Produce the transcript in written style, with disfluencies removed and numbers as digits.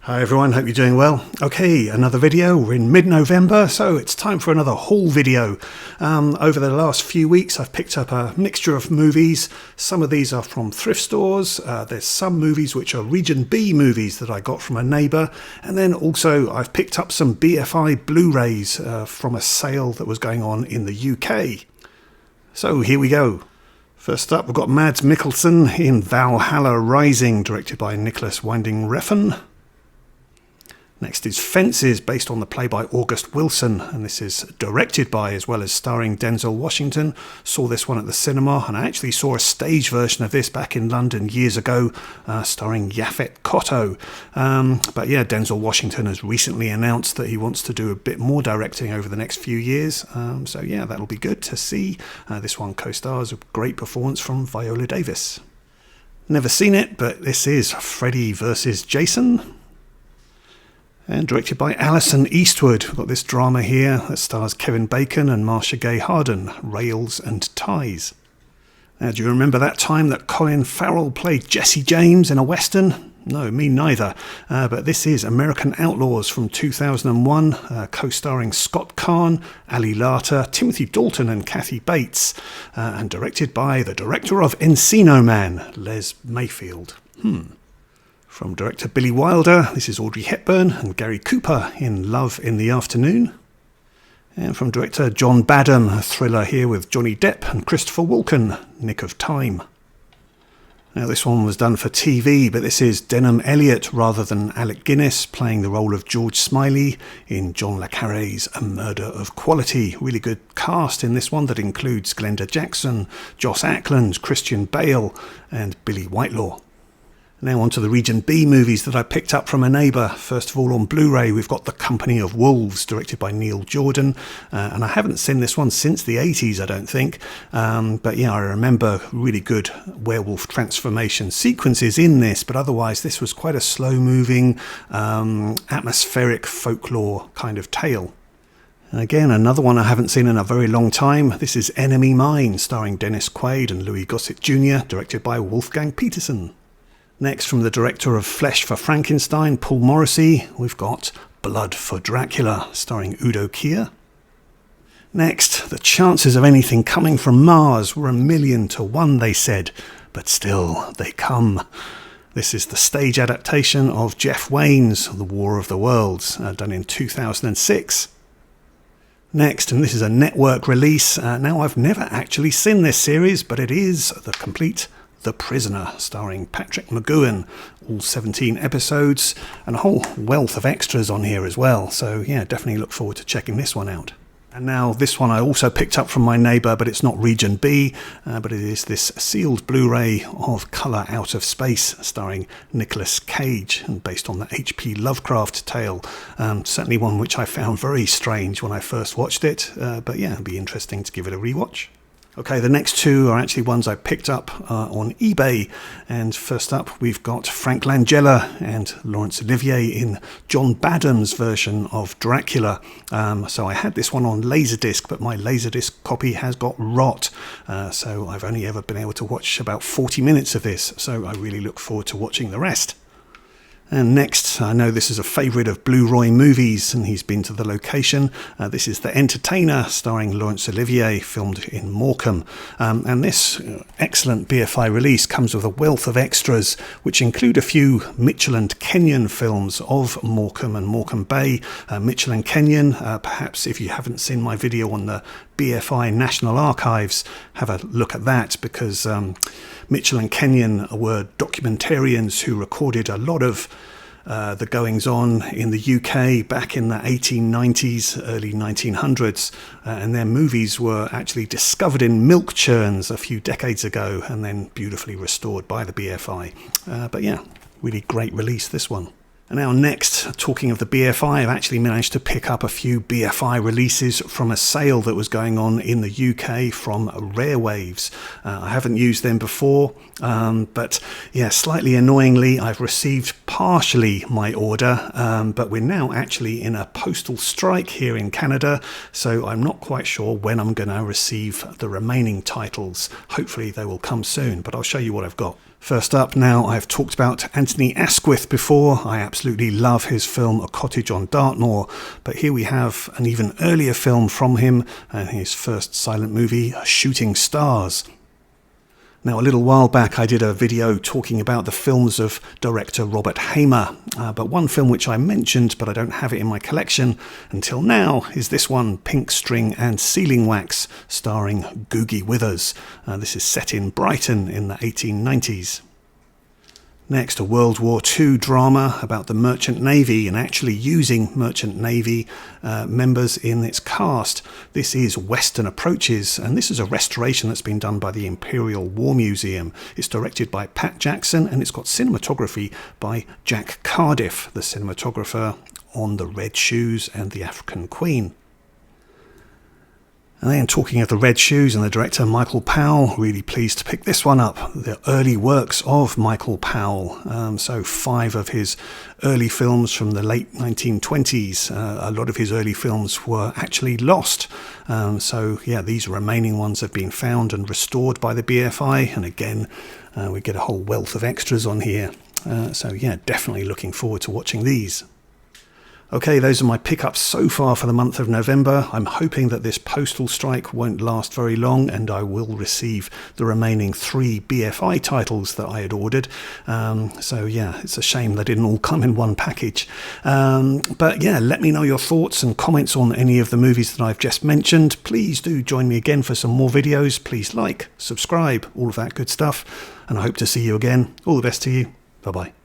Hi everyone, hope you're doing well. Okay, another video. We're in mid-November, so it's time for another haul video. Over the last few weeks I've picked up a mixture of movies. Some of these are from thrift stores. There's some movies which are Region B movies that I got from a neighbour. And then also I've picked up some BFI Blu-rays from a sale that was going on in the UK. So here we go. First up we've got Mads Mikkelsen in Valhalla Rising, directed by Nicholas Winding Refn. Next is Fences, based on the play by August Wilson, and this is directed by as well as starring Denzel Washington. Saw this one at the cinema, and I actually saw a stage version of this back in London years ago, starring Yaphet Kotto. But yeah, Denzel Washington has recently announced that he wants to do a bit more directing over the next few years. So yeah, that'll be good to see. This one co-stars a great performance from Viola Davis. Never seen it, but this is Freddy vs. Jason. And directed by Alison Eastwood. We've got this drama here that stars Kevin Bacon and Marcia Gay Harden, Rails and Ties. Now, do you remember that time that Colin Farrell played Jesse James in a Western? No, me neither. But this is American Outlaws from 2001, co-starring Scott Caan, Ali Larter, Timothy Dalton and Kathy Bates, and directed by the director of Encino Man, Les Mayfield. From director Billy Wilder, this is Audrey Hepburn and Gary Cooper in Love in the Afternoon. And from director John Badham, a thriller here with Johnny Depp and Christopher Walken, Nick of Time. Now this one was done for TV, but this is Denham Elliott rather than Alec Guinness playing the role of George Smiley in John le Carré's A Murder of Quality. Really good cast in this one that includes Glenda Jackson, Joss Ackland, Christian Bale and Billy Whitelaw. Now on to the Region B movies that I picked up from a neighbour. First of all, on Blu-ray we've got The Company of Wolves, directed by Neil Jordan, and I haven't seen this one since the 80s, I don't think, but yeah, I remember really good werewolf transformation sequences in this, but otherwise this was quite a slow-moving, atmospheric folklore kind of tale. And again, another one I haven't seen in a very long time. This is Enemy Mine, starring Dennis Quaid and Louis Gossett Jr., directed by Wolfgang Petersen. Next, from the director of Flesh for Frankenstein, Paul Morrissey, we've got Blood for Dracula, starring Udo Kier. Next, the chances of anything coming from Mars were 1,000,000 to 1, they said, but still, they come. This is the stage adaptation of Jeff Wayne's The War of the Worlds, done in 2006. Next, and this is a network release. Now, I've never actually seen this series, but it is the complete The Prisoner, starring Patrick McGoohan, all 17 episodes, and a whole wealth of extras on here as well. So yeah, definitely look forward to checking this one out. And now this one I also picked up from my neighbour, but it's not Region B, but it is this sealed Blu-ray of Colour Out of Space, starring Nicolas Cage, and based on the H.P. Lovecraft tale. Certainly one which I found very strange when I first watched it, but yeah, it'd be interesting to give it a rewatch. Okay, the next two are actually ones I picked up on eBay, and first up we've got Frank Langella and Laurence Olivier in John Badham's version of Dracula. So I had this one on Laserdisc, but my Laserdisc copy has got rot, so I've only ever been able to watch about 40 minutes of this, so I really look forward to watching the rest. And next, I know this is a favourite of Blu-ray movies, and he's been to the location. This is The Entertainer, starring Laurence Olivier, filmed in Morecambe. And this excellent BFI release comes with a wealth of extras, which include a few Mitchell and Kenyon films of Morecambe and Morecambe Bay. Mitchell and Kenyon, perhaps if you haven't seen my video on the BFI National Archives, have a look at that, because Mitchell and Kenyon were documentarians who recorded a lot of the goings-on in the UK back in the 1890s, early 1900s, and their movies were actually discovered in milk churns a few decades ago and then beautifully restored by the BFI. But yeah, really great release, this one. And now next, talking of the BFI, I've actually managed to pick up a few BFI releases from a sale that was going on in the UK from Rare Waves. I haven't used them before, but yeah, slightly annoyingly, I've received partially my order, but we're now actually in a postal strike here in Canada, so I'm not quite sure when I'm going to receive the remaining titles. Hopefully they will come soon, but I'll show you what I've got. First up now, I've talked about Anthony Asquith before. I absolutely love his film A Cottage on Dartmoor, but here we have an even earlier film from him, and his first silent movie, Shooting Stars. Now, a little while back I did a video talking about the films of director Robert Hamer, but one film which I mentioned but I don't have it in my collection until now is this one, Pink String and Sealing Wax, starring Googie Withers. This is set in Brighton in the 1890s. Next, a World War II drama about the Merchant Navy and actually using Merchant Navy members in its cast. This is Western Approaches, and this is a restoration that's been done by the Imperial War Museum. It's directed by Pat Jackson, and it's got cinematography by Jack Cardiff, the cinematographer on The Red Shoes and The African Queen. And then, talking of the Red Shoes and the director Michael Powell, really pleased to pick this one up, the early works of Michael Powell. So 5 of his early films from the late 1920s, a lot of his early films were actually lost. So yeah, these remaining ones have been found and restored by the BFI, and again we get a whole wealth of extras on here. So yeah, definitely looking forward to watching these. Okay, those are my pickups so far for the month of November. I'm hoping that this postal strike won't last very long and I will receive the remaining 3 BFI titles that I had ordered. So yeah, it's a shame they didn't all come in one package. But yeah, let me know your thoughts and comments on any of the movies that I've just mentioned. Please do join me again for some more videos. Please like, subscribe, all of that good stuff. And I hope to see you again. All the best to you. Bye-bye.